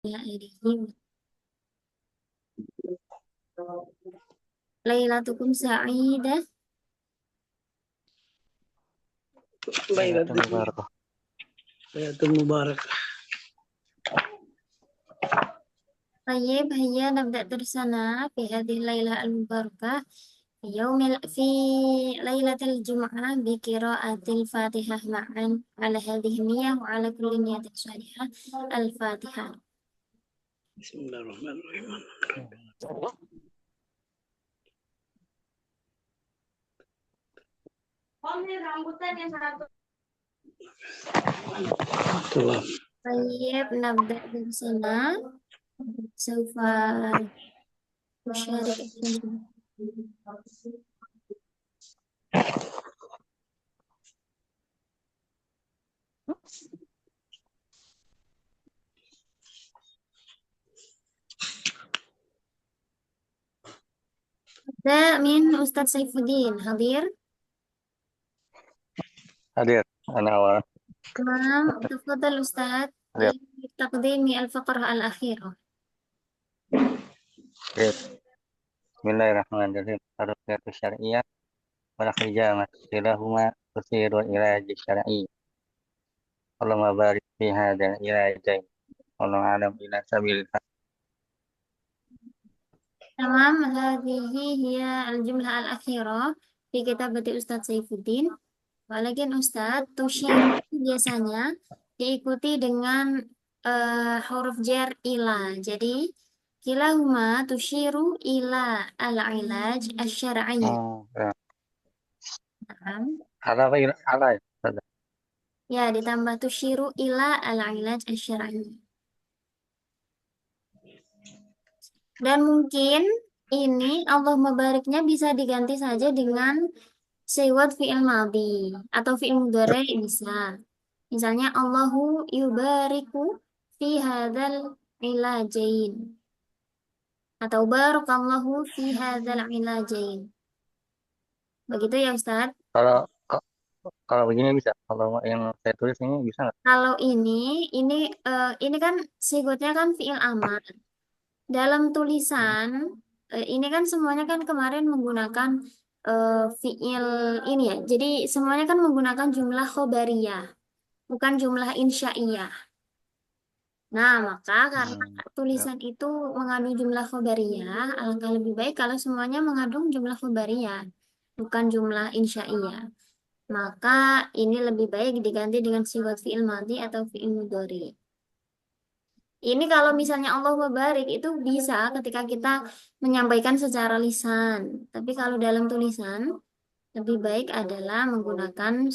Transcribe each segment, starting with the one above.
Ya, Arifin. Lailatukum sa'idah. Lailatul Lailatul Mubarakah. Lailatul Mubarak. Tayyib, hayya nabda tersana fi hadhihi lailah al-mubarakah في ليلة الجمعة بقراءة الفاتحة معا على هذه النية وعلى كل نية صالحة. الفاتحة. Bismillahirrahmanirrahim. Itulah. طيب نبدأ درسنا. سوف أشارك ده من أستاذ سيف الدين حضير. Hadir, أنا أول. تمام، تفضل أستاذ Hadir. لتقديم الفقرة الأخيرة. Hadir. Bismillahirrahmanirrahim. Harokatu syariah wal hijamah kilahuma tusirul ilaj syar'i. Allahumma barik fi hadzal ilajain. Wallahu a'lam ila sabil. تمام، هذه هي الجملة الأخيرة في كتابة Ustadz Saifuddin. Walakin Ustadz, tushir biasanya diikuti dengan huruf jar ila. Jadi, kilahuma tushiru ila al-ilaj asy-syar'i. Oh, ya. Nah, Ala apa ila? Ala ya. Sudah. ya, ditambah tushiru ila al-ilaj asy-syar'i. Dan mungkin ini Allah mabariknya bisa diganti saja dengan sewot fi'il madhi atau fi'il mudhari bisa. Misalnya Allahu yubariku fi hadzal ilajain atau barakallahu fi hadzal ilajain. Begitu ya Ustaz. Kalau kalau begini bisa. Kalau yang saya tulis ini bisa nggak? Kalau ini kan sigotnya kan fi'il amar. Dalam tulisan ini kan semuanya kan kemarin menggunakan fi'il ini ya. Jadi semuanya kan menggunakan jumlah khobariyah, bukan jumlah insya'iyah. Nah, maka karena Ya. tulisan itu mengandung jumlah khobariyah, alangkah lebih baik kalau semuanya mengandung jumlah khobariyah, bukan jumlah insya'iyah. Maka ini lebih baik diganti dengan sigat fi'il madhi atau fi'il mudhari. Ini kalau misalnya Allah barik itu bisa ketika kita menyampaikan secara lisan. Tapi kalau dalam tulisan lebih baik adalah menggunakan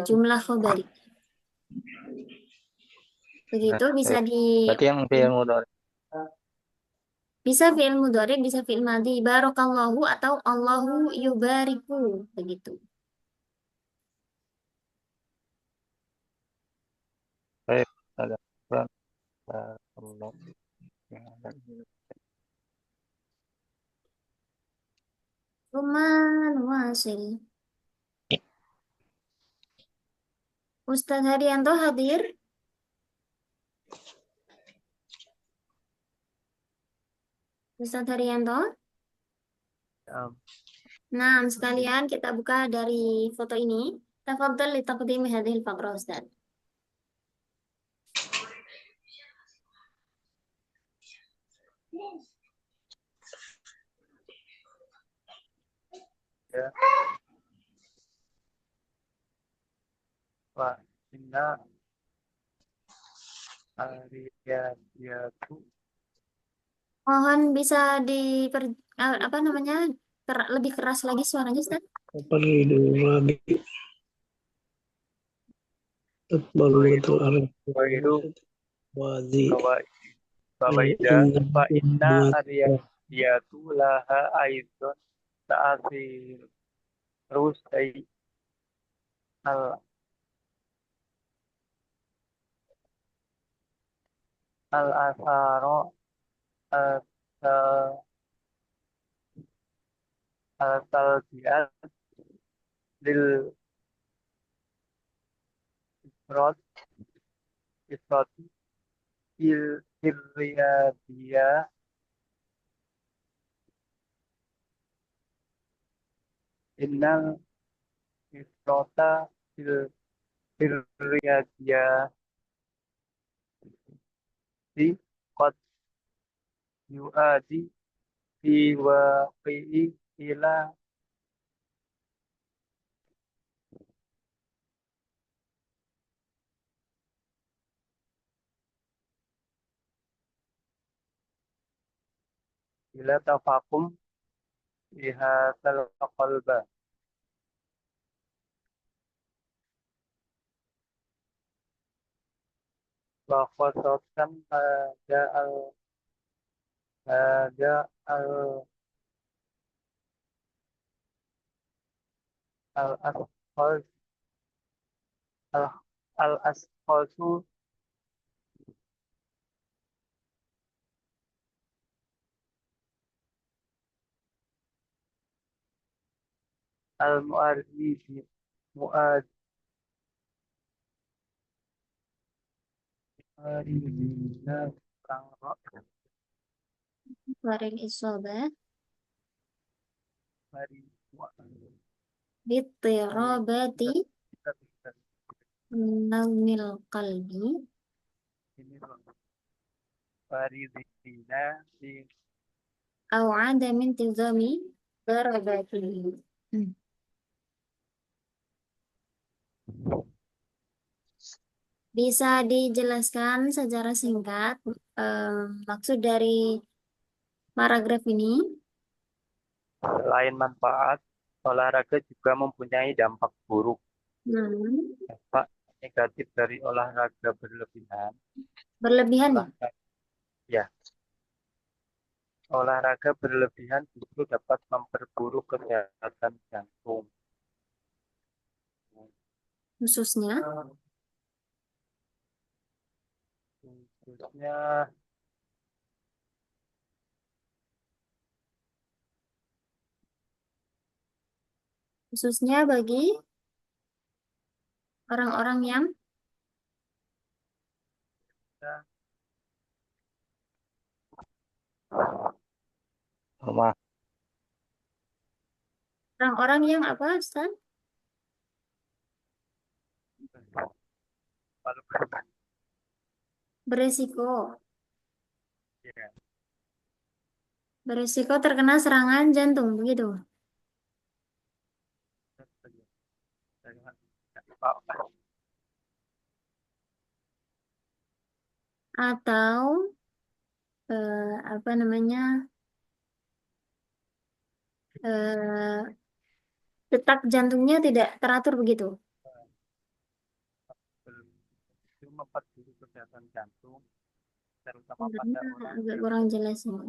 jumlah khobari. Begitu bisa Baik. di Berarti yang fi'il mudhari. bisa fi'il mudhari, bisa fi'il madhi. Barakallahu atau Allahu yubariku begitu. Baik. Ada. Allah. Kuman wasil. Ustaz Haryanto hadir. Ustaz Haryanto. Ya. Nah, sekalian kita buka dari foto ini. Tafadhal li taqdimi hadhil faqrah Ustaz. Ya. Wa inna ariyatu. Mohon bisa apa namanya? Lebih keras lagi suaranya Ustaz. Faridul Rabi. Tatbalutul Arab. Waidu Wazi. Fawaida fa inna Inna ariyatu laha aidon ta'asir terus al al asaro al al talbiat lil isrot isrot il الرياضية إن الإفراط في الرياضيات قد يؤدي في الواقع إلى تفاقم في هذا القلب وخاصة هذا الأشخاص الأشخاص المؤرخين مؤرخين Waril isobah bittirabati naumil qalbi Faridina di au adami intizami darabatihi. Hmm. Bisa dijelaskan secara singkat maksud dari paragraf ini? selain manfaat, olahraga juga mempunyai dampak buruk. Hmm. Dampak negatif dari olahraga berlebihan. Berlebihan ya? Olahraga, ya, olahraga berlebihan justru dapat memperburuk kesehatan jantung. Khususnya Khususnya khususnya bagi orang-orang yang sama orang-orang yang apa, Ustaz? Beresiko. ya, Beresiko terkena serangan jantung, begitu. Atau apa namanya? eh, Detak jantungnya tidak teratur begitu. itu memperburuk kesehatan jantung, terutama pada Sebenarnya orang agak yang kurang jelas ini.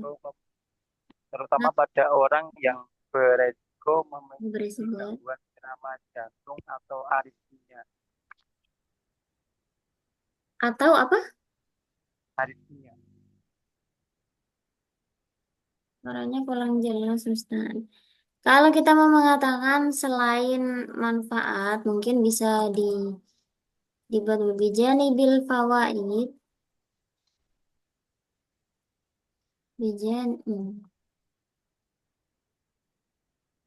terutama Nah, pada orang yang beresiko memiliki beresiko. gangguan irama jantung atau aritmia. Atau apa? Aritmia. Suaranya kurang jelas, Ustaz. Kalau kita mau mengatakan selain manfaat, mungkin bisa dibuat bijani bil fawaid, bijan,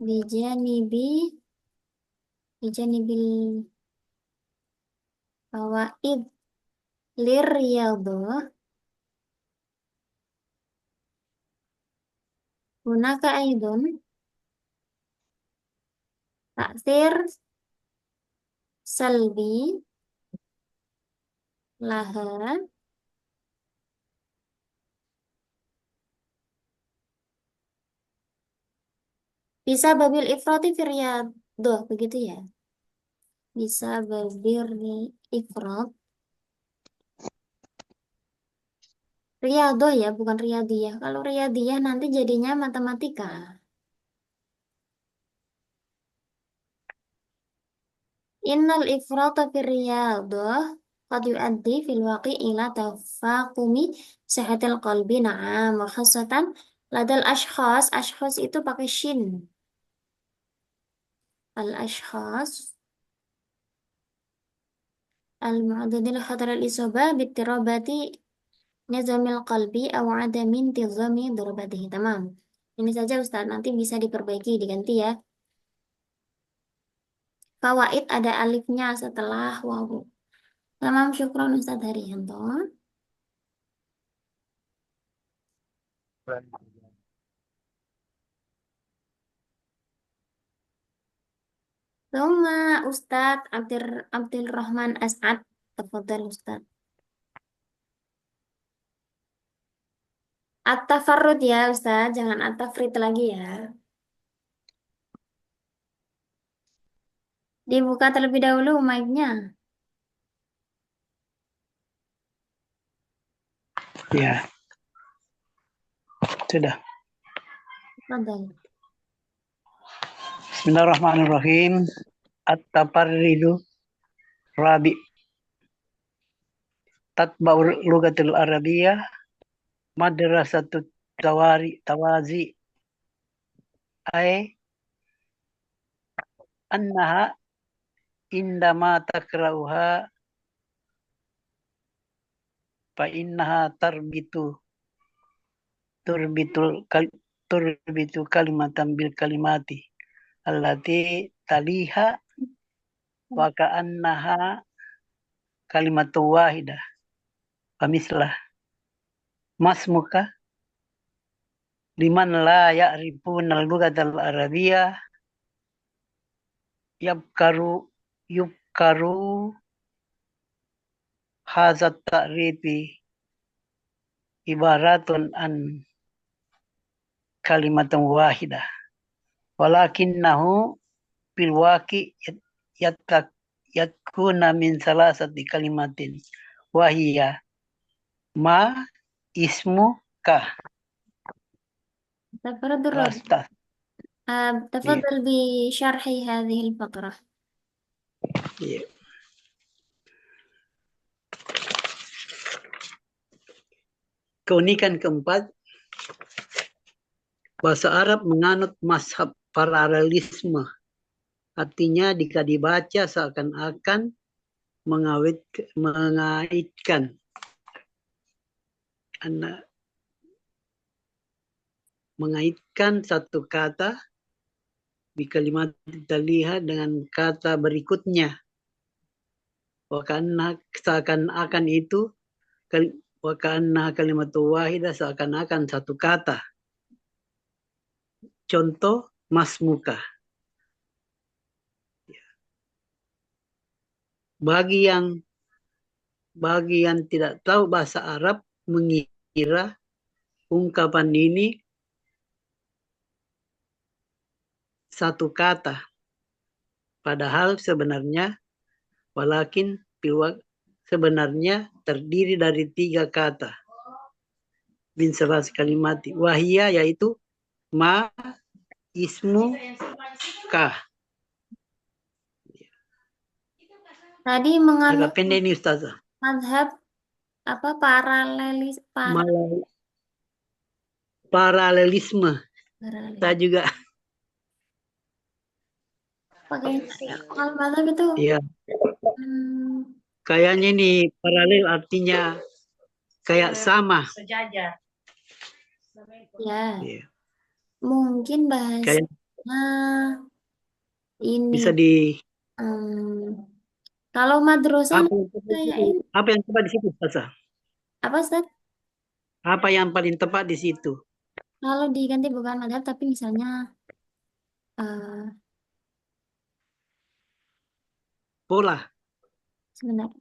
bijani bi, bijani bil fawaid lir riyadhah, hunaka aidon taksir salbi laha bisa babil ifrati firyadhah, begitu ya? Bisa babil ifrat riyadhah ya, bukan riyadiyah. Kalau riyadiyah nanti jadinya matematika. Innal ifrata fir riyadhah qad yuaddi fil waqi ila tafaqumi sihatil qalbi, na'am, wa khassatan ladal ashkhas. Ashkhas itu pakai shin. Al ashkhas al mu'adadil khatar al isobah bittirabati nizamil qalbi aw adami intizami darabatihi. Tamam. Ini saja Ustaz, nanti bisa diperbaiki, diganti ya. Fawaid ada alifnya setelah wawu. Tamam, syukron Ustaz Haryanto. Tuma Ustaz Abdul Rahman As'ad. Tafadhal Ustaz. At-tafarrud ya Ustaz, jangan at-tafrid lagi ya. Dibuka terlebih dahulu mic-nya. Ya, sudah. Tafadhal. Bismillahirrahmanirrahim. At-tafarridu rabi. Tatba'ul lugatul arabiyyah. Madrasatut tawazi. Ay annaha indama takrauha fa innaha turbitu kalimatan bil kalimati allati taliha wa ka'annaha kalimatu wahidah pamislah masmuka liman la ya'rifuna al-lughatal arabiyyah yubkaru hazat ta'rifi ibaratun an kalimatun wahidah walakinnahu fil waqi yakuna min salasati kalimatin wahiyya ma ismu ka Tafadhal Rabi. rasta. تفضل بشرح هذه الفقرة. Iya. Keunikan keempat, bahasa Arab menganut mazhab paralelisme. Artinya jika dibaca seakan-akan mengaitkan satu kata di kalimat terlihat dengan kata berikutnya. Seakan-akan itu kalimat wahidah seakan-akan satu kata. Contoh masmuka. Bagi yang tidak tahu bahasa Arab mengira ungkapan ini satu kata. Padahal sebenarnya sebenarnya terdiri dari tiga kata. Min salas kalimati. Wahia yaitu ma, ismu, ka. Tadi menganut Agak pendek ini Ustazah. mazhab apa Paralelisme. Saya juga. pakai kalau mazhab itu Iya. Kayaknya ini paralel artinya kayak sama. ya Iya. mungkin bahasanya ini Bisa di kalau madrasah kayak ini apa yang tepat di situ Ustazah? apa Ustaz? Apa yang paling tepat di situ? Kalau diganti bukan mazhab tapi misalnya Pola. sebentar.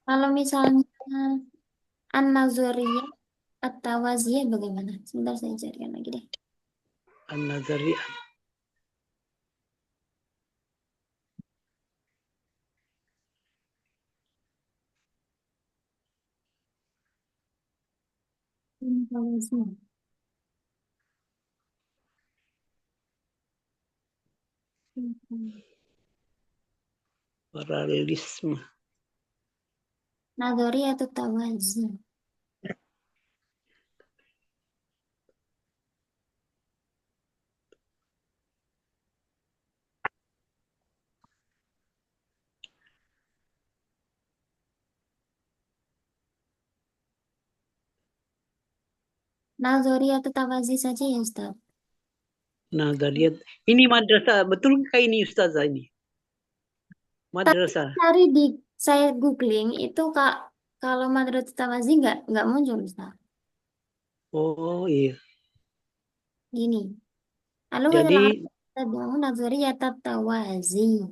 Kalau misalnya an-nazariyah at-tawaziyah bagaimana? Sebentar saya carikan lagi deh. An-Nazariyah. Paralelisme. Nadhoriyatut tawazi. Nadhoriyatut tawazi saja ya Ustaz. Nazariyat. Ini madrasah. Betul kah ini Ustazah ini? Tapi Madrasah. tadi saya googling itu Kak, kalau Madrasah Tawazi nggak muncul Ustaz. Oh iya. Gini. Lalu Jadi tabi'u nadhariyatat tawazi.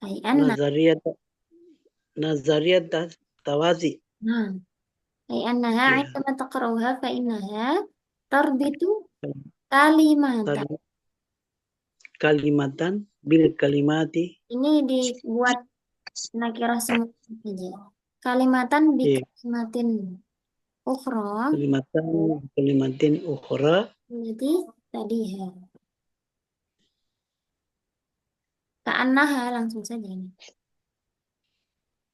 Ay anna. Nazariyat Nazariyat Tawazi. Nah, ay annaha Ya. 'indama taqra'uha fa innaha tarbitu kalimatan. Kalimatan bil kalimati. Ini dibuat nakirah semua saja. Kalimatan bi Ya. kalimatin ukhra. Kalimatan kalimatin ukhra. Jadi tadi ya. Ka'annaha langsung saja ini.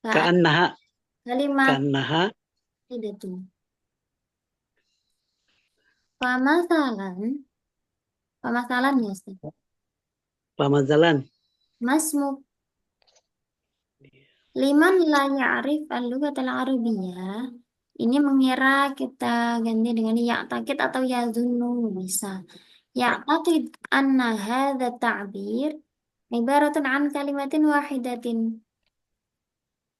Ka'an Ka'annaha. kalimat Ka'annaha. itu. Pamasalan. Pamasalan ya Ustaz. Pamazalan. Masmu liman la ya'rif al-lughat al-arabiyyah. Ini mengira kita ganti dengan ya'takid atau yazunnu bisa. Ya'takid anna hadha ta'bir ibaratun an kalimatin wahidatin.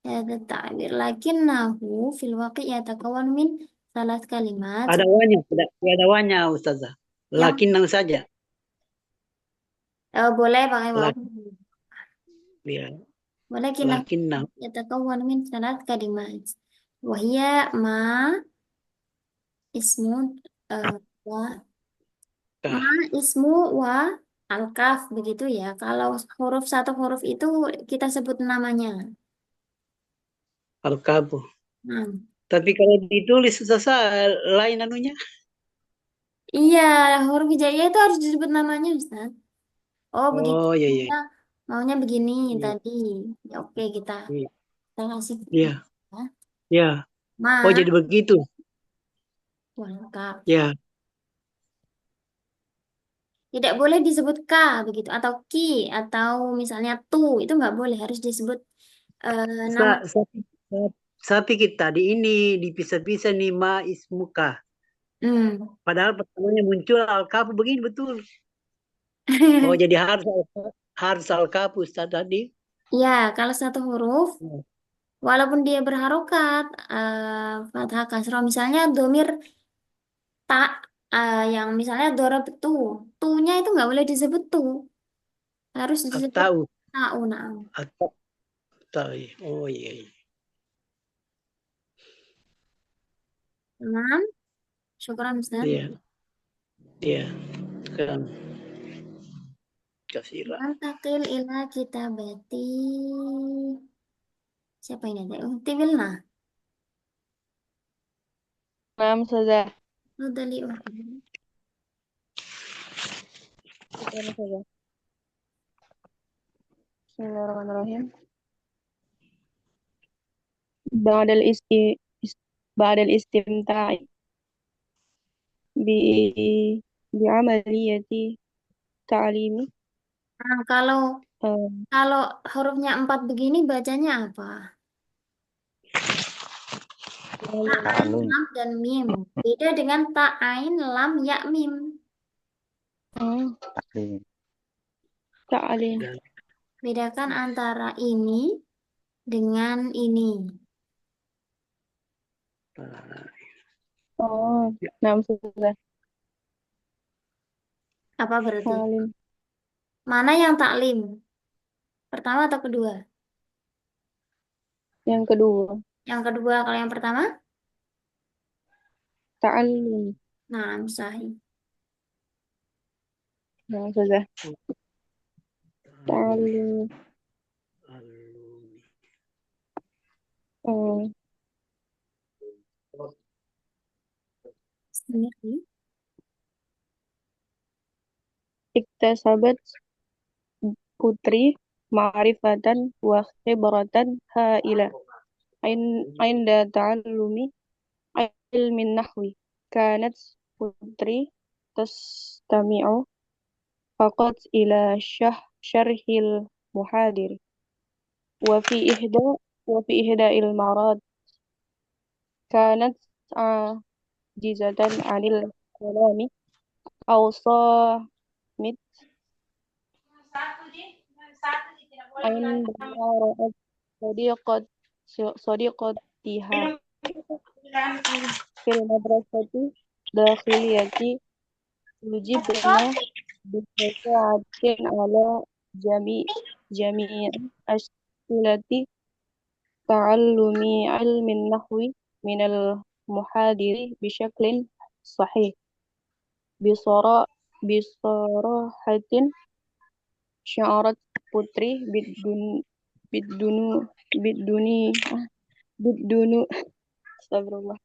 Hadha ta'bir lakinnahu fil waqi' yatakawan min salat kalimat Ada wanya, ada wanya Ustazah. yang Lakinan saja. boleh pakai waw. Lak, ya. Walakinnahu Lakinna. yatakawan min salat kalimat. Wahia ma ismu wa ma Kah. ismu wa al-kaf begitu ya. Kalau huruf satu huruf itu kita sebut namanya. Al-kabu. Nah, Tapi kalau ditulis Ustazah lain anunya. iya, huruf hijaiyah itu harus disebut namanya, Ustaz. Oh, begitu. Oh iya iya. Maunya begini Iya. tadi. Ya, oke, Iya. kita kasih Iya. ya. Iya. Oh Ma jadi begitu. wal kaf. Ya. Tidak boleh disebut ka begitu atau ki atau misalnya tu itu nggak boleh harus disebut nama. Sapi kita di ini dipisah-pisah nih ma ismuka. Hmm. Padahal pertamanya muncul al-kafu begini betul. Oh jadi harus al-kafu Ustaz tadi. Ya, kalau satu huruf, walaupun dia berharokat, fathah kasroh, misalnya domir tak, yang misalnya dorob tu-nya itu nggak boleh disebut tu, harus disebut Atau tau, naam. atau tahu. Oh iya iya. Naam, syukran Ustaz. Iya. Iya. Kan kasira. Mantakil ila kitabati. Siapa ini ada? Tiwilna. Naam, Ustazah. Nudali. Syukran, Ustazah. Bismillahirrahmanirrahim. Ba'dal isti ba'dal istimta'i bi bi'amaliyati ta'limi Nah, kalau eh, kalau hurufnya 4 begini bacanya apa? Ta, ain, Alun. lam, dan mim. Beda dengan ta, ain, lam, ya, mim. Taklim. ta'lim. Bedakan antara ini dengan ini. Oh, naam, Ustazah. Apa berarti? Ta'lim. Mana yang taklim? Pertama atau kedua? Yang kedua, Yang kedua, kalau yang pertama? ta'allum. Nah, sahih. Naam, Ustazah. Ta'allum. Oh, Benar nih. Iktasabat putri ma'rifatan wa khibratan hailah inda ta'allumi ilmin nahwi. Kanat putri tastami'u faqat ila syarhil muhadir wa fi ihda wa fi ihda'il marad kanat ajizatan 'anil kalami aw samit عندما رأت صديقة صديقتها في المدرسة الداخلية يجبن بشجاعة على جميع أسئلة تعلم علم النحو من المحاضر بشكل صحيح بصراحة شعرت putri bidunu biduni bidunu astagfirullah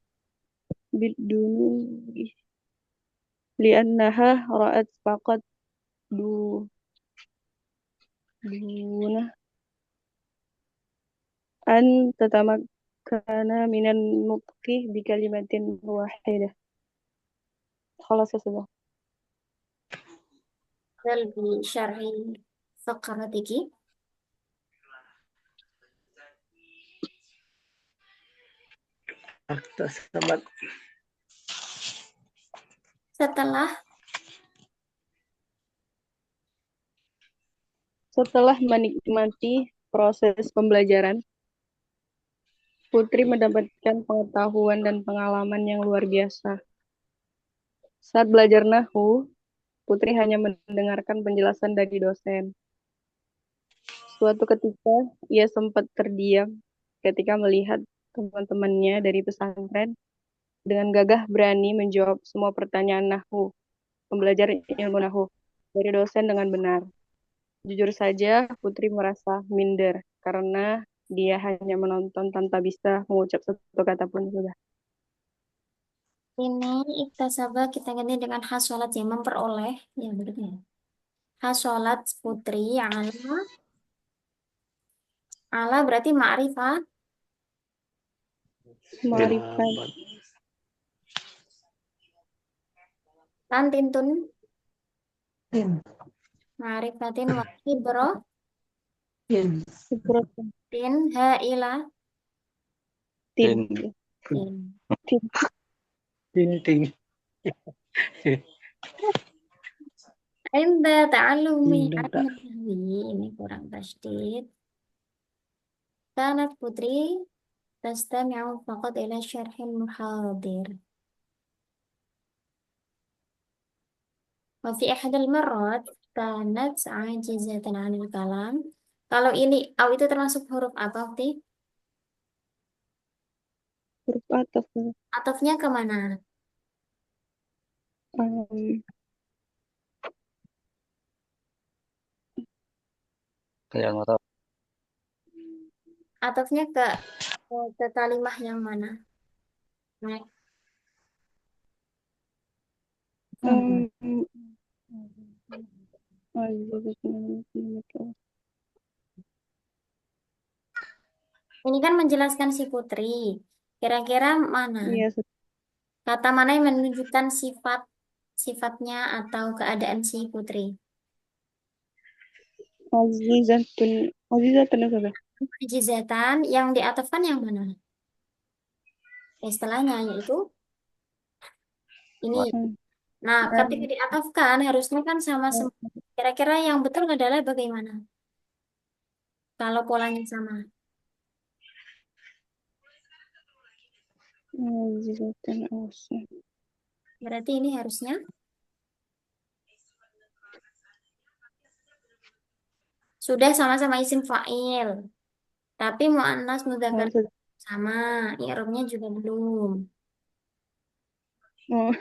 bidunu li'annaha ra'at faqat du duna an tatamakkana minan nutqi bi kalimatin wahidah. Khalas ya sudah. Dal bi syarhi faqratiki. Iktasabat Setelah menikmati proses pembelajaran, Putri mendapatkan pengetahuan dan pengalaman yang luar biasa. Saat belajar Nahwu, Putri hanya mendengarkan penjelasan dari dosen. Suatu ketika, ia sempat terdiam ketika melihat teman-temannya dari pesantren dengan gagah berani menjawab semua pertanyaan Nahwu, pembelajar ilmu Nahwu, dari dosen dengan benar. Jujur saja, Putri merasa minder karena dia hanya menonton tanpa bisa mengucap satu kata pun sudah. Ini iktasaba kita ganti dengan hasolat yang memperoleh. Ya benar ya. Hasolat putri ala berarti ma'rifah. Ma'rifat Lan tintun ma'rifatin wa Ibratin tin haila Tin. tin. tinting. Inda ta'allumi Indah tak. an-nahwi. Ini kurang tasydid. Kanat putri tastami'u faqat ila syarhin muhadir. Wa fi ahadil marrat kanat ajizatan 'anil kalam. Kalau ini au itu termasuk huruf apa, Ukti? huruf ataf. Atofnya kemana? Um, Yang nggak tahu. Atofnya ke kalimah yang mana? Nah, um, ini kan menjelaskan si putri. Kira-kira mana? Iya, Kata mana yang menunjukkan sifatnya atau keadaan si putri? Azizatun sudah. Jizatan yang diatofkan yang mana? Istilahnya yaitu ini. Nah, ketika diatofkan harusnya kan sama semua. Kira-kira yang betul adalah bagaimana? Kalau polanya sama. Azizatun awsah. Berarti ini harusnya sudah sama-sama isim fa'il. Tapi mu'annas mudzakkar sama. I'rabnya juga belum. Oh,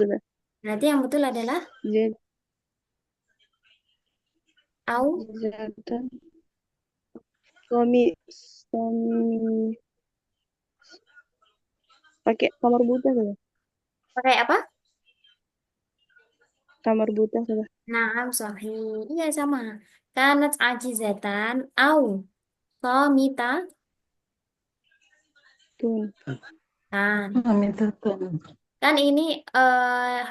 sudah. Berarti yang betul adalah au Azizatun. Suami pakai kamar buta sudah. pakai apa? Tamarbutah sudah. Naam sahih. Iya sama. Kanat ajizatan au somita Tun. kan. Pamitatun. Kan ini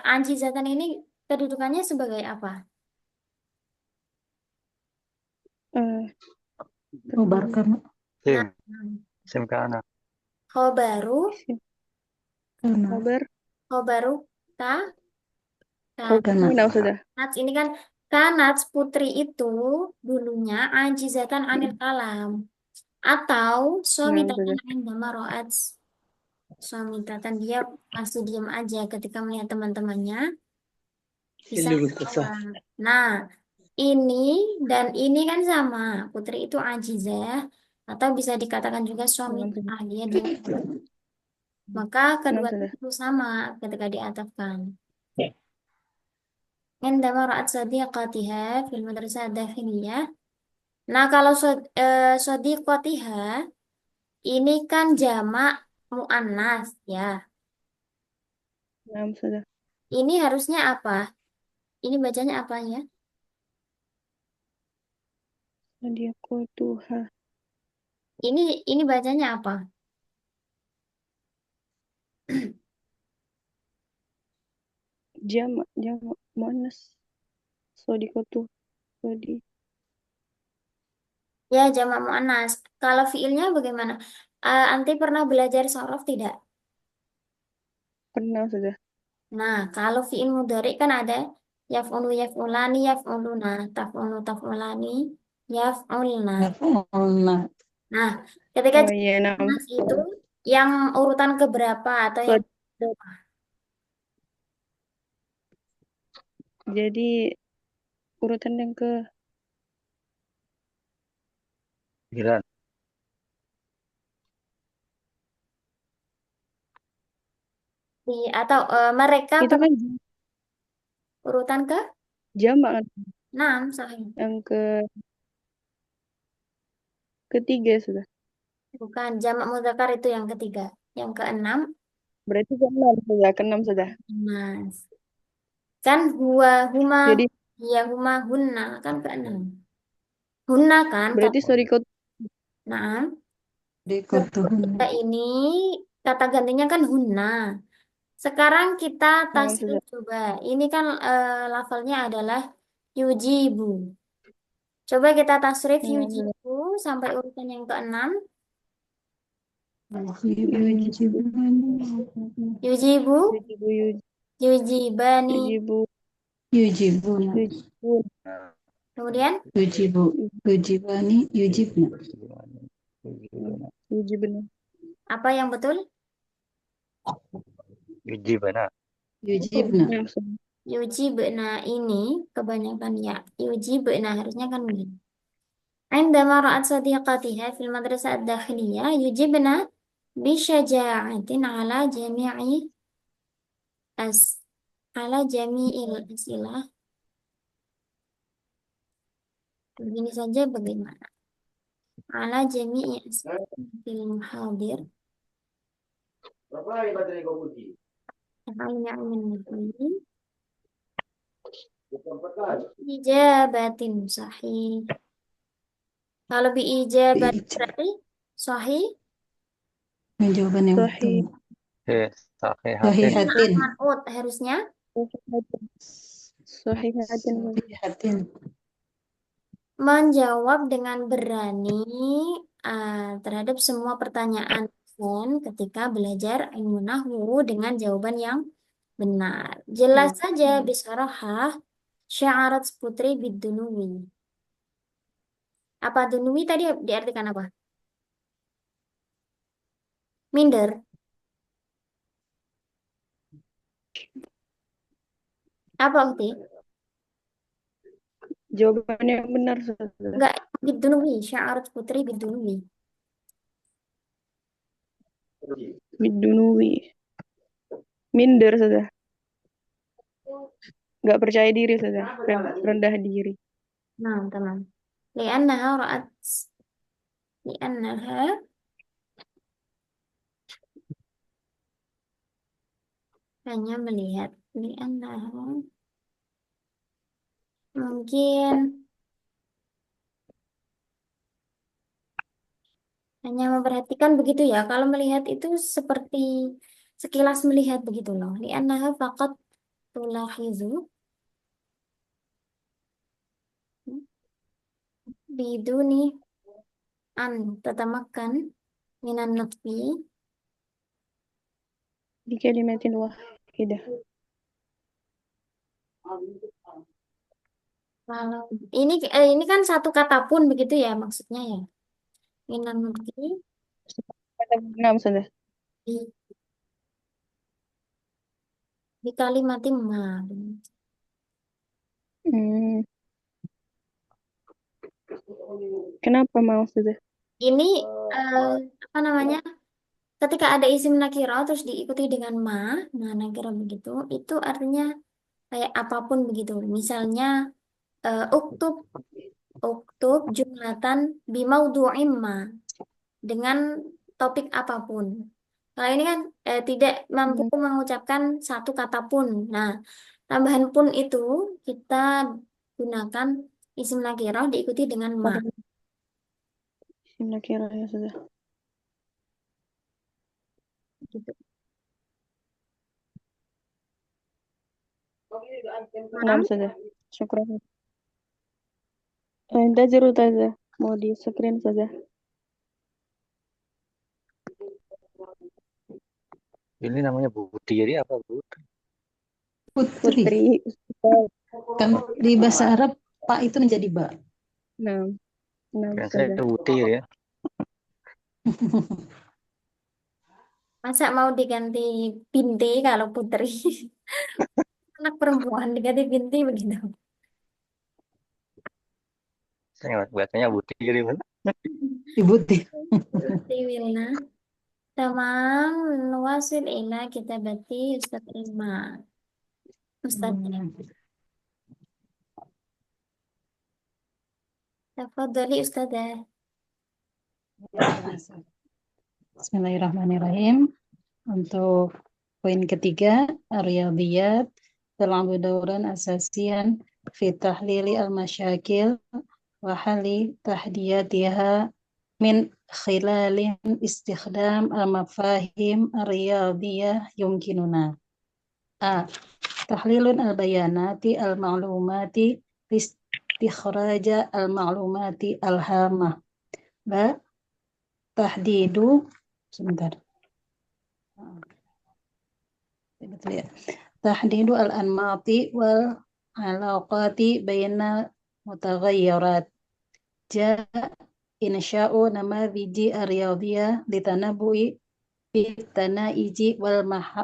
ajizatan ini kedudukannya sebagai apa? Eh, Mubarkan. Nah, Sim. Sim kana. khobaru, Kana. Kabar. khobaru ta kan. Kabar. Nah, sudah. Nats ini kan kanat putri itu dulunya ajizatan anil kalam atau Nah, somitatan sudah. indama ro'at somitatan dia masih diam aja ketika melihat teman-temannya bisa Ilmu tasah. menjawab. Nah, ini dan ini kan sama. Putri itu ajizah atau bisa dikatakan juga suami Nah, sudah. dia diam. Maka Nah, kedua sudah. itu sama ketika diatafkan. Indama ra'at sadiqatiha fil madrasah dakhiliyah. Nah, kalau sadiqatiha ini kan jamak muannas ya. Nah, sudah. Ini harusnya apa? Ini bacanya apa ya? Sadiqatuha. Ini bacanya apa? Jamak muannas. Sadiqatu. Sadi. Ya, jamak muannas. Kalau fiilnya bagaimana? Anti pernah belajar sorof tidak? Pernah sudah. Nah, kalau fiil mudhari kan ada yaf'ulu yaf'ulani yaf'uluna, taf'ulu taf'ulani yaf'ulna. Yaf'ulna. Nah, ketika Oh jamak iya, nah. muannas itu yang urutan keberapa atau yang Sod- Jadi urutan yang ke 9. atau mereka itu kan urutan ke jamak kan? 6 sahih. Yang ketiga sudah. Bukan jamak mudzakkar itu yang ketiga. Yang keenam Berarti ke-6 sudah. Ke-6 sudah. mas. Kan huwa huma Jadi ya huma hunna kan keenam. Hunna kan berarti kata sadiqatu. nah. Dikotuhun. Kita ini kata gantinya kan hunna. Sekarang kita Nah, tasrif sudah. coba. Ini kan lafalnya adalah yujibu. Coba kita tasrif Nah, sudah. yujibu sampai urutan yang keenam. Yujibu. Yujibu, Yujibu. yujibani. Yujibu. Yujibuna. Yujibu. Kemudian Yujibu. Yujibani. Yujibna. Yujibna. apa yang betul? Yujibana. Yujibna. Nah, sudah. Yujibna ini kebanyakan ya. Yujibna harusnya kan begini. عندما رأت صديقتها في المدرسة الداخلية يجبن بشجاعة أس على جميع الأسئلة. Begini saja bagaimana? Ala jami'i as'il muhadir. Hal min nahwi. Ijabatin sahih. Kalau bi ijabat berarti sahih. Jawaban yang Sahih. betul. Sahihatin. Sahihatin. Man'ut harusnya. Sahihatin. Sahihatin. Menjawab dengan berani terhadap semua pertanyaan dosen ketika belajar ilmu nahwu dengan jawaban yang benar. Jelas saja bisarahah syarat putri bidunuwi. Apa dunuwi tadi diartikan apa? Minder. Apa Ukti? Jawaban yang benar sudah. Enggak, bidunuwi, syarat putri bidunuwi. Bidunuwi. Minder sudah. Nggak percaya diri sudah. Rendah diri. Nah, teman. Li'annaha ra'at li'annaha hanya melihat li'annaha mungkin hanya memperhatikan begitu ya. Kalau melihat itu seperti sekilas melihat begitu loh. Li'annaha faqat tulahizu biduni an tatamakan minan nutfi. Di kalimatin wahidah. Kalau ini kan satu kata pun begitu ya maksudnya ya. Minan nutfi Kata enam sudah. di, di kalimatin ma. Hmm. Kenapa mau sudah? Ini apa namanya? Ketika ada isim nakirah terus diikuti dengan ma nakirah begitu, itu artinya kayak apapun begitu. Misalnya uktub uktub jumlatan bimaudu'im ma dengan topik apapun. Kalau ini kan tidak mampu Hmm. mengucapkan satu kata pun. Nah, tambahan pun itu kita gunakan isim nakirah diikuti dengan ma. Pada isim nakirah ya sudah. Gitu. Enam Paham? sudah. Syukran. Dajaru taza. Mau di screen saja. Ini namanya Budi, jadi apa Budi? Putri. Putri. Kan di bahasa Arab Pak itu menjadi Ba. Enam. Enam Yang saja. saya Budi ya. Masa mau diganti binti kalau putri? Anak perempuan diganti binti begitu. Saya bacanya Budi jadi mana? Ibu Ti. Putri Wilna. Tamam, nuwasil ila kitabati Ustaz Ilma. Ustaz, tafadhali Ustazah. Bismillahirrahmanirrahim. Untuk poin ketiga, Riyadhiyat تلعب دورا أساسيا في تحليل المشاكل وحل تحدياتها من خلال استخدام المفاهيم الرياضية يمكننا تحليل البيانات المعلومات لاستخراج المعلومات الهامة تحديد sebentar betul ya. تحديد الأنماط والعلاقات بين المتغيرات جاء إنشاء نماذج رياضية لتنبؤ بالنتائج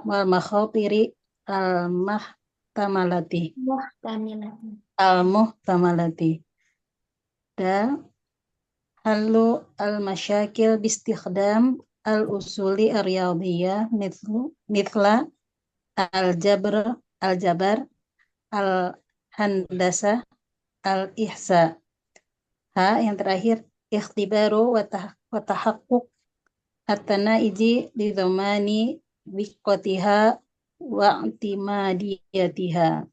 والمخاطر المحتملة المحتملة dan حل المشاكل باستخدام الأصول الرياضية مثل الجبر الهندسة الإحصاء yang terakhir ikhtibaru wa tahaqquk at-tana'iji li dhamani wiqatiha wa i'timadiyatiha.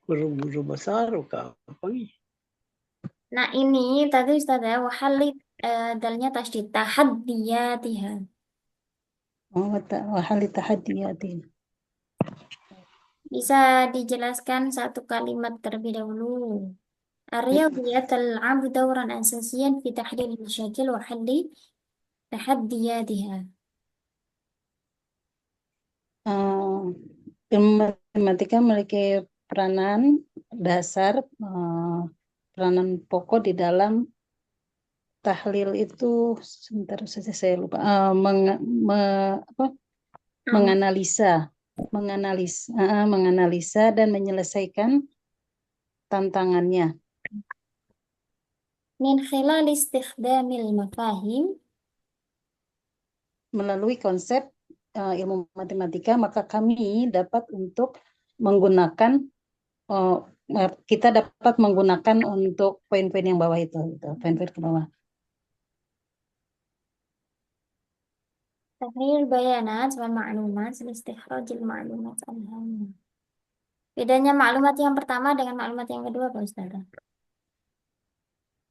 Guru-guru besar apa nih? Nah ini tadi Ustazah wahali dalnya tasydid tahaddiyatiha. Wa hal tahaddiyatiha. Bisa dijelaskan satu kalimat terlebih dahulu. الرياضيات تلعب دورا أساسيا في تحليل المشاكل وحل تحدياتها. Ilmu matematika memiliki peranan dasar, peranan pokok di dalam tahlil itu, sebentar saja saya lupa, menganalisa dan menyelesaikan tantangannya. من خلال استخدام المفاهيم Melalui konsep ilmu matematika, maka kami dapat untuk menggunakan kita dapat menggunakan untuk poin-poin yang bawah itu, poin-poin ke bawah. تحليل البيانات والمعلومات لاستخراج المعلومات الهامة. Bedanya maklumat yang pertama dengan maklumat yang kedua, Pak Ustazah?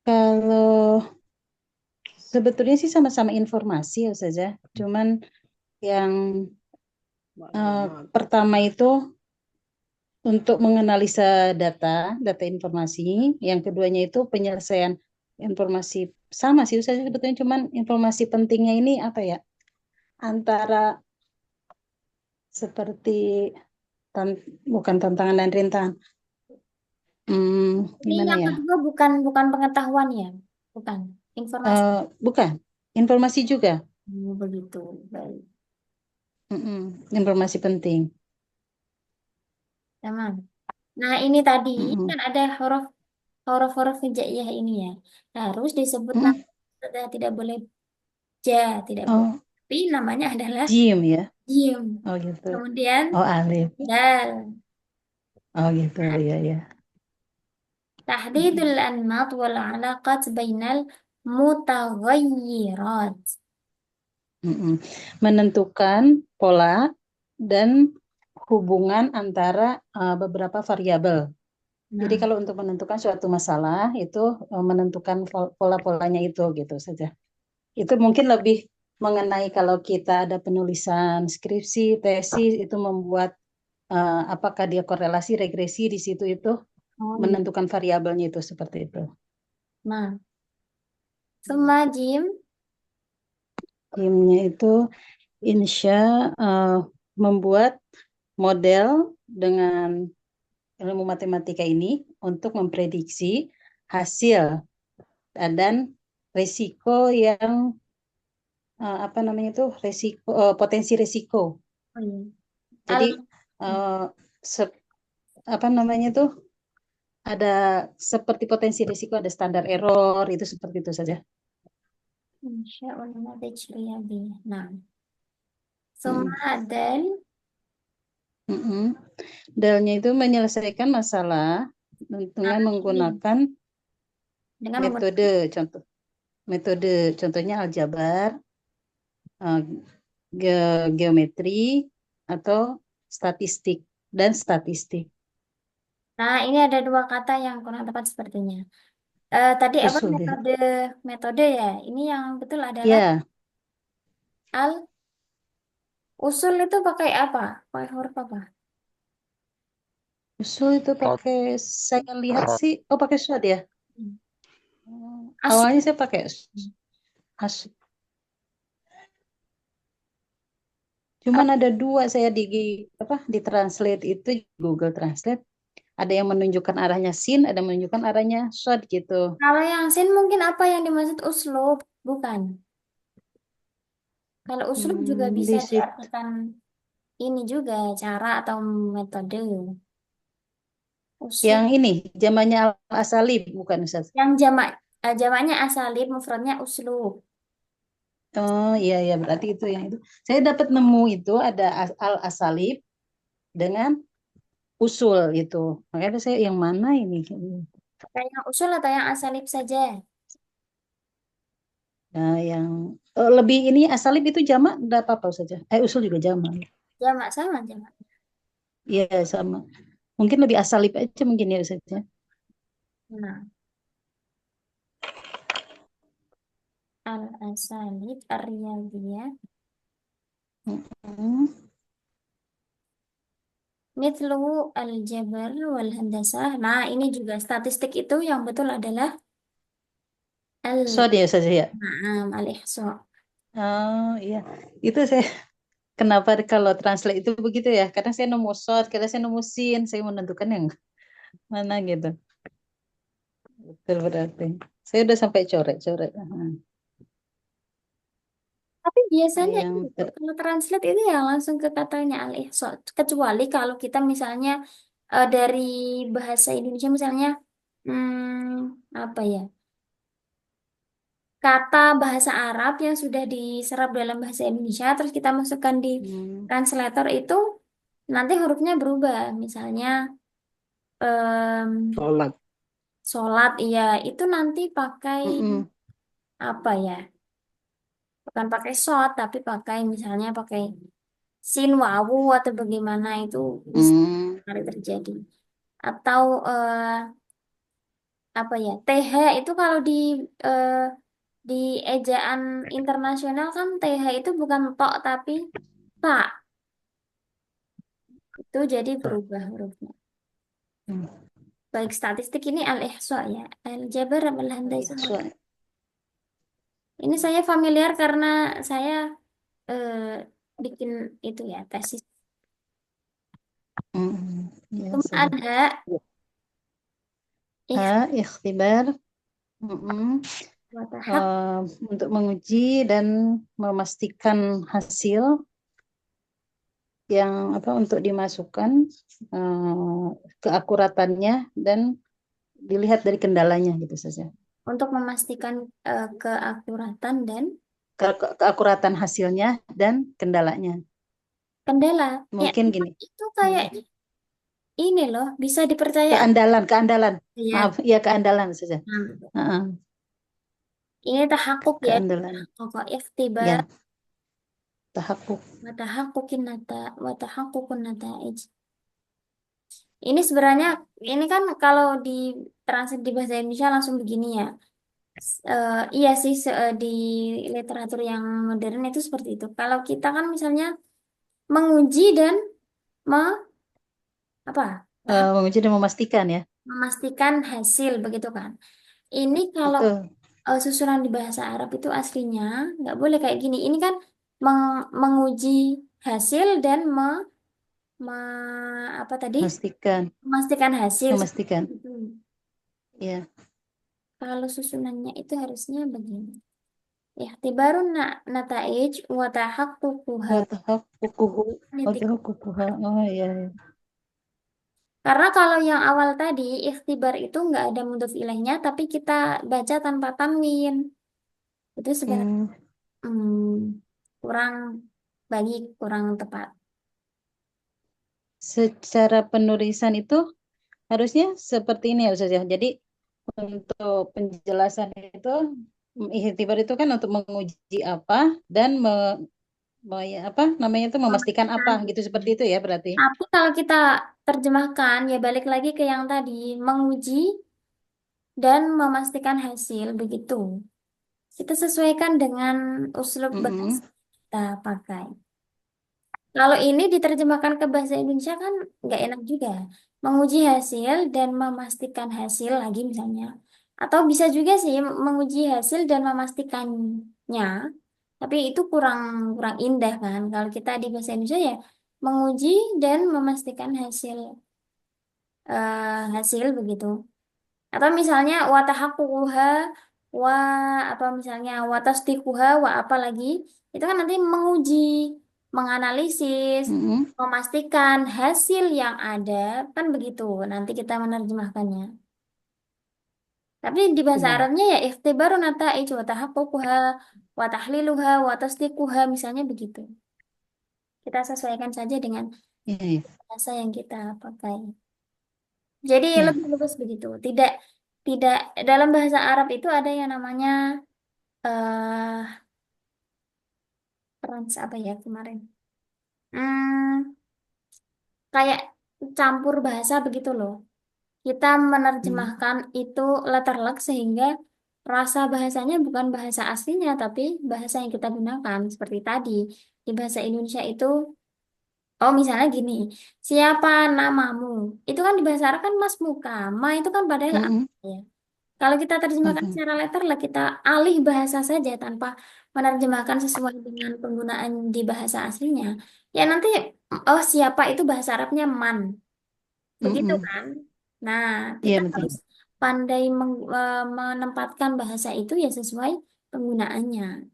Kalau sebetulnya sih sama-sama informasi ya saja. Cuman yang pertama itu untuk menganalisa data informasi. Yang keduanya itu penyelesaian informasi, sama sih Ustazah sebetulnya. Cuman informasi pentingnya ini apa ya? Antara seperti bukan tantangan dan rintangan. Ini Gimana yang ya? kedua bukan pengetahuan ya, bukan informasi. Bukan, informasi juga. Begitu, baik. Informasi penting. Teman. Nah, ini tadi Mm-mm. kan ada huruf-huruf hijaiyah ini ya. Harus disebut nama. Mm-mm. Tidak boleh ja, tidak boleh. Oh, Tapi namanya adalah jim ya. jim. Oh gitu. Kemudian Oh, alif. dal. Oh gitu, ya ya. Tahdidul anmat wal alaqat bainal mutaghayyirat. Mm-mm. Menentukan pola dan hubungan antara beberapa variabel. Jadi Nah, kalau untuk menentukan suatu masalah itu menentukan pola-polanya itu gitu saja. Itu mungkin lebih mengenai kalau kita ada penulisan skripsi, tesis itu membuat apakah dia korelasi, regresi di situ itu oh iya. menentukan variabelnya itu seperti itu. Nah, summa jim. Timnya itu insya eh, membuat model dengan ilmu matematika ini untuk memprediksi hasil dan risiko yang apa namanya itu resiko potensi risiko. Oh iya. Jadi Al eh, se- apa namanya itu ada seperti potensi risiko, ada standar error itu seperti itu saja. Insya'ul Riyadi. Nah, Mm-mm. summa dan Mm-mm. Dalnya itu menyelesaikan masalah dengan ini menggunakan dengan menggunakan metode contohnya aljabar, eh, geometri atau statistik dan statistik. Nah, ini ada dua kata yang kurang tepat sepertinya. Tadi apa Usul ya. metode ya? Ini yang betul adalah Ya, al usul itu pakai apa? Pakai huruf apa? usul itu Short, pakai, saya lihat short. sih, oh pakai SWOT ya. Hmm. Asu. Awalnya saya pakai as. Cuman ada dua saya apa di translate itu Google Translate ada yang menunjukkan arahnya sin, ada yang menunjukkan arahnya SWOT gitu. Kalau yang sin mungkin apa yang dimaksud uslub? Bukan. Kalau uslub juga bisa Di situ diartikan ini juga cara atau metode. Uslub yang ini zamannya Al-Asalib bukan Ustaz? yang jamaknya asalib, mufradnya uslub. Oh iya iya berarti itu yang itu. Saya dapat nemu itu ada Al-Asalib dengan usul itu. Makanya saya yang mana ini? Kayak yang usul atau yang asalib saja. Nah, yang lebih ini asalib itu jamak enggak apa-apa saja. Usul juga jamak. Jamak sama jamak. Iya sama. Mungkin lebih asalib aja mungkin ya saja. Nah, al-asalib ar-riyadiyah Hmm. mithlu al-jabar wal handasah. Nah, ini juga statistik itu yang betul adalah So dia saja ya. al-ihsa. Oh iya. Itu saya kenapa kalau translate itu begitu ya? Kadang saya nemu short, kadang saya nemu sin, saya menentukan yang mana gitu. Betul berarti. Saya udah sampai coret-coret. Tapi biasanya Yang ini tuh, kalau translate itu ya langsung ke katanya al-ihsa. Kecuali kalau kita misalnya dari bahasa Indonesia misalnya apa ya? Kata bahasa Arab yang sudah diserap dalam bahasa Indonesia terus kita masukkan di hmm, translator itu nanti hurufnya berubah. Misalnya em, Sholat. sholat, iya itu nanti pakai mm-mm. apa ya? Bukan pakai shot tapi pakai misalnya pakai sin wawu atau bagaimana itu bisa Hmm. kali terjadi. Atau apa ya? TH itu kalau eh, di ejaan internasional kan TH itu bukan tok tapi tak. Itu jadi berubah hurufnya. Hmm. Baik statistik ini al-ihsa ya. Al-jabar al-handasa. Soal- Ini saya familiar karena saya eh, bikin itu ya tesis. Ya, Kemudian saja. ada Ikhtibar. Mm-mm. ikhwatahak Untuk menguji dan memastikan hasil yang apa untuk dimasukkan eh, keakuratannya dan dilihat dari kendalanya gitu saja. untuk memastikan keakuratan dan Keakuratan hasilnya dan kendalanya. kendala. Ya, Mungkin gini. itu kayaknya ini loh bisa dipercaya. Keandalan. Ya, Maaf, ya keandalan saja. nah, Heeh, ini tahakuk ya, keandalan. pokok ikhtibar, Ya, tahakkuk. watahakukin nata, watahakukun nataij. Ini sebenarnya ini kan kalau di translate di bahasa Indonesia langsung begini ya. Iya sih di literatur yang modern itu seperti itu. Kalau kita kan misalnya menguji dan me, apa Menguji dan memastikan ya. memastikan hasil begitu kan. Ini kalau Betul. susunan di bahasa Arab itu aslinya nggak boleh kayak gini. Ini kan menguji hasil dan apa tadi Memastikan, memastikan hasil seperti memastikan. itu. Ya. Kalau susunannya itu harusnya begini. Ihtibarun nataij wa tahaqququha. Wa tahaqququhu. Wa Titik. tahaqququha. Oh iya. Iya. Karena kalau yang awal tadi, ikhtibar itu nggak ada mudhof ilaihnya, tapi kita baca tanpa tanwin. Itu sebenarnya Hmm, kurang baik, kurang tepat. Secara penulisan itu harusnya seperti ini ya Ustazah. Jadi untuk penjelasan itu ikhtibar itu kan untuk menguji apa dan apa namanya itu memastikan apa Memastikan. gitu seperti itu ya berarti. Tapi kalau kita terjemahkan, ya balik lagi ke yang tadi, menguji dan memastikan hasil, begitu. Kita sesuaikan dengan uslub bahasa Mm-mm. kita pakai. Kalau ini diterjemahkan ke bahasa Indonesia kan nggak enak juga. Menguji hasil dan memastikan hasil lagi misalnya. Atau bisa juga sih menguji hasil dan memastikannya. Tapi itu kurang kurang indah kan. Kalau kita di bahasa Indonesia ya menguji dan memastikan hasil begitu. Atau misalnya watahaqquha wa apa misalnya watasdiquha wa apa lagi itu kan nanti menguji, menganalisis, Mm-mm. memastikan hasil yang ada kan begitu nanti kita menerjemahkannya. Tapi di bahasa Iya, Arabnya ya ikhtibarun nata'ij wa tahaqququha wa tahliluha wa tasdiquha misalnya begitu. Kita sesuaikan saja dengan iya, iya. bahasa yang kita pakai. Jadi Iya. lebih bagus begitu. Tidak tidak dalam bahasa Arab itu ada yang namanya eh trans apa ya kemarin? Hmm, kayak campur bahasa begitu loh. Kita Hmm. menerjemahkan itu letterlek sehingga rasa bahasanya bukan bahasa aslinya tapi bahasa yang kita gunakan seperti tadi di bahasa Indonesia itu. Oh, misalnya gini, siapa namamu? Itu kan di bahasa Arab kan Mas Muka. Ma itu kan padahal Mm-mm. ya. Kalau kita terjemahkan Mm-mm. secara letterlek, kita alih bahasa saja tanpa menerjemahkan sesuai dengan penggunaan di bahasa aslinya. Ya nanti, oh siapa itu bahasa Arabnya man. Begitu Mm-mm. kan? Nah, Iya kita betul. harus pandai menempatkan bahasa itu ya sesuai penggunaannya.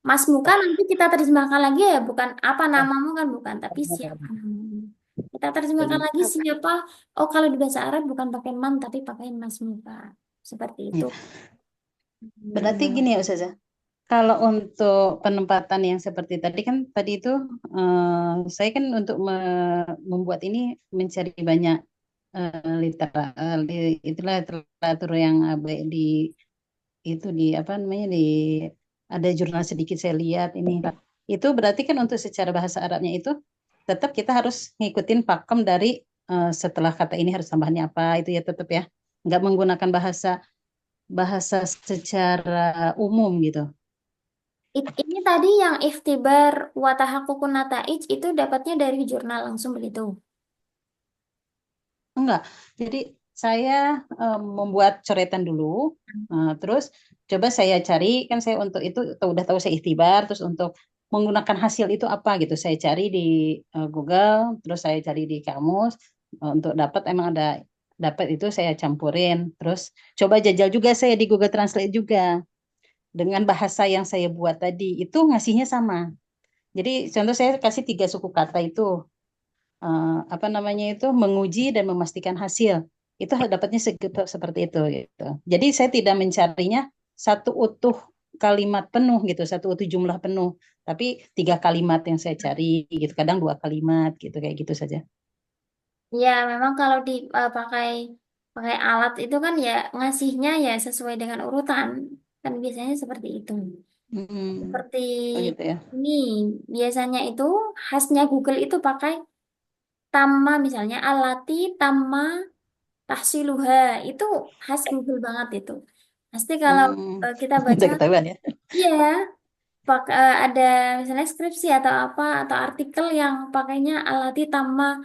Mas Muka nanti kita terjemahkan lagi ya, bukan apa namamu kan bukan, tapi siapa namamu. Kita terjemahkan lagi siapa. Oh, kalau di bahasa Arab bukan pakai man, tapi pakai Mas Muka. Seperti itu. Iya. Berarti gini ya Ustazah. Kalau untuk penempatan yang seperti tadi kan tadi itu saya kan untuk membuat ini mencari banyak itulah literatur yang baik di itu di apa namanya di ada jurnal sedikit saya lihat ini. Itu berarti kan untuk secara bahasa Arabnya itu tetap kita harus ngikutin pakem dari setelah kata ini harus tambahannya apa itu ya tetap ya. Nggak menggunakan bahasa bahasa secara umum gitu. Ini tadi yang ikhtibar watahakukun nataij itu dapatnya dari jurnal langsung begitu. Enggak. Jadi saya membuat coretan dulu, terus coba saya cari kan saya untuk itu udah tahu saya ikhtibar, terus untuk menggunakan hasil itu apa gitu saya cari di Google, terus saya cari di kamus untuk dapat emang ada dapat itu saya campurin, terus coba jajal juga saya di Google Translate juga dengan bahasa yang saya buat tadi itu ngasihnya sama. Jadi contoh saya kasih 3 suku kata itu apa namanya itu menguji dan memastikan hasil itu dapatnya seperti itu gitu. Jadi saya tidak mencarinya satu utuh kalimat penuh gitu, satu utuh jumlah penuh, tapi 3 kalimat yang saya cari gitu, kadang 2 kalimat gitu kayak gitu saja. Ya, memang kalau pakai pakai alat itu kan ya ngasihnya ya sesuai dengan urutan. Kan biasanya seperti itu. Hmm, Seperti oh gitu ya. ini, biasanya itu khasnya Google itu pakai tamma misalnya alati tamma tahsiluha itu khas Google banget itu. Pasti kalau kita baca, Udah ketahuan ya. iya, ada misalnya skripsi atau apa atau artikel yang pakainya alati tamma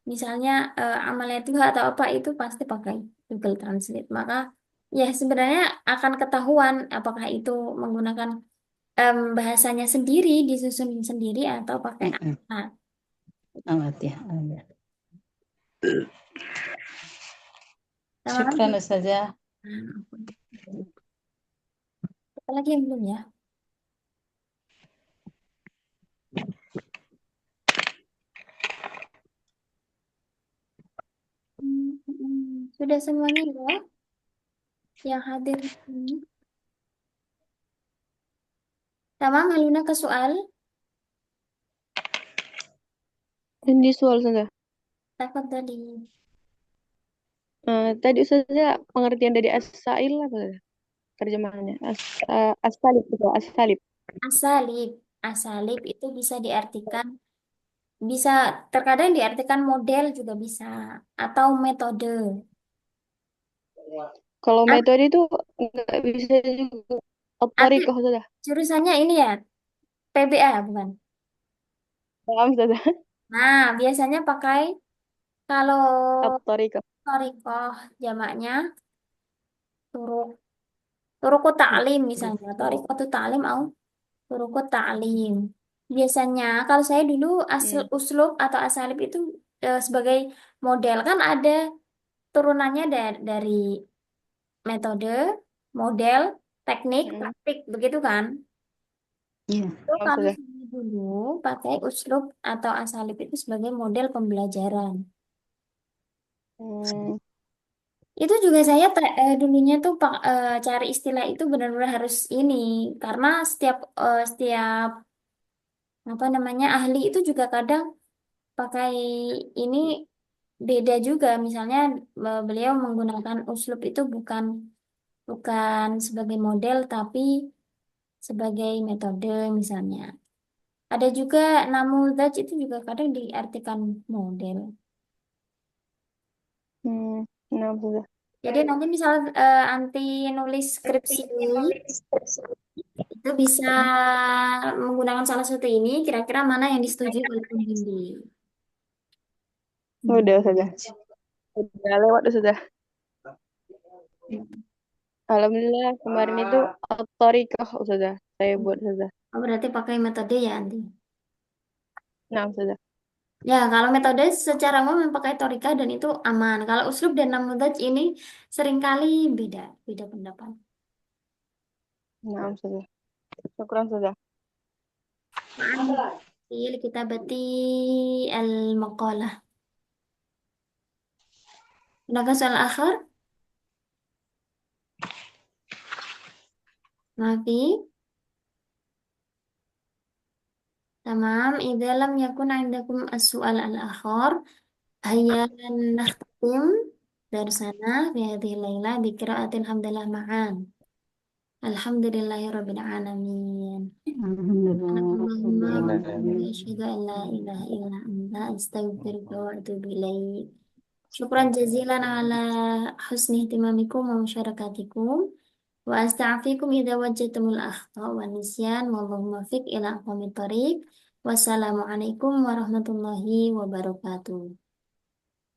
misalnya amaliyatuha atau apa itu pasti pakai Google Translate. Maka ya sebenarnya akan ketahuan apakah itu menggunakan bahasanya sendiri, disusun sendiri atau pakai Mm-mm. alat. Amat ya. Oh, ya. Sama Syukran Ustazah. apa lagi yang belum ya? Sudah semuanya ya yang hadir di sini. Tamam, Aluna ke soal. Ini soal saja. Tafadhali. Tadi Ustazah pengertian dari as-sa'il apa Ustazah? Terjemahannya as-salib gitu, as-salib. Asalib. Asalib itu bisa diartikan, bisa terkadang diartikan model juga bisa, atau metode. Kalau Ah, metode itu nggak bisa juga nanti otorikoh Ustazah. jurusannya ini ya, PBA bukan? Paham Ustazah? Nah, biasanya pakai kalau Otorikoh. torikoh jamaknya turuk. Turukut ta'lim misalnya. Torikoh itu ta'lim au turukut ta'lim. Biasanya kalau saya dulu asal Hmm. uslub atau asalib itu sebagai model kan ada turunannya dari metode, model, teknik, Hmm. praktik, begitu kan? Iya. Itu Paham kami Ustazah. dulu pakai uslub atau asalib itu sebagai model pembelajaran. Hmm. Itu juga saya dulunya tuh cari istilah itu benar-benar harus ini karena setiap apa namanya ahli itu juga kadang pakai ini beda juga. Misalnya beliau menggunakan uslub itu bukan bukan sebagai model tapi sebagai metode misalnya. Ada juga namudaj itu juga kadang diartikan model. Hmm. Nah, Ustazah. Jadi nanti misal anti nulis skripsi itu bisa menggunakan salah satu ini, kira-kira mana yang disetujui oleh pembimbing. Hmm. Udah Ustazah. Udah lewat Ustazah. Alhamdulillah kemarin itu otorikoh Ustazah. Saya buat Ustazah. Oh, berarti pakai metode ya nanti. Nah, Ustazah. Ya, kalau metode secara umum yang pakai torika dan itu aman. Kalau uslub dan namudaj ini seringkali beda, beda pendapat. Nah, Ustazah. Syukran Ustazah. Kita berarti al-maqalah. Adakah soal akhir? Nafi? Tamam. Idza lam yakun indakum as-su'al al-akhir, hayya nakhtim darsana fi hadhihi al-laila bi qiraatil hamdalah ma'an. Alhamdulillahirabbil alamin. Alhamdulillah. Subhanakallahumma wa asyhadu an la ilaha illa anta astaghfiruka wa atubu ilaik. Syukran jazilan ala husni ihtimamikum wa musyarakatikum. Wa asta'fikum idza wajadtumul akhta wa nisyan wallahu muwaffiq ila aqwamit thoriq. Wassalamualaikum warahmatullahi wabarakatuh.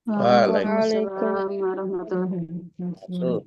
Waalaikumsalam. Waalaikumsalam warahmatullahi wabarakatuh. Tuh.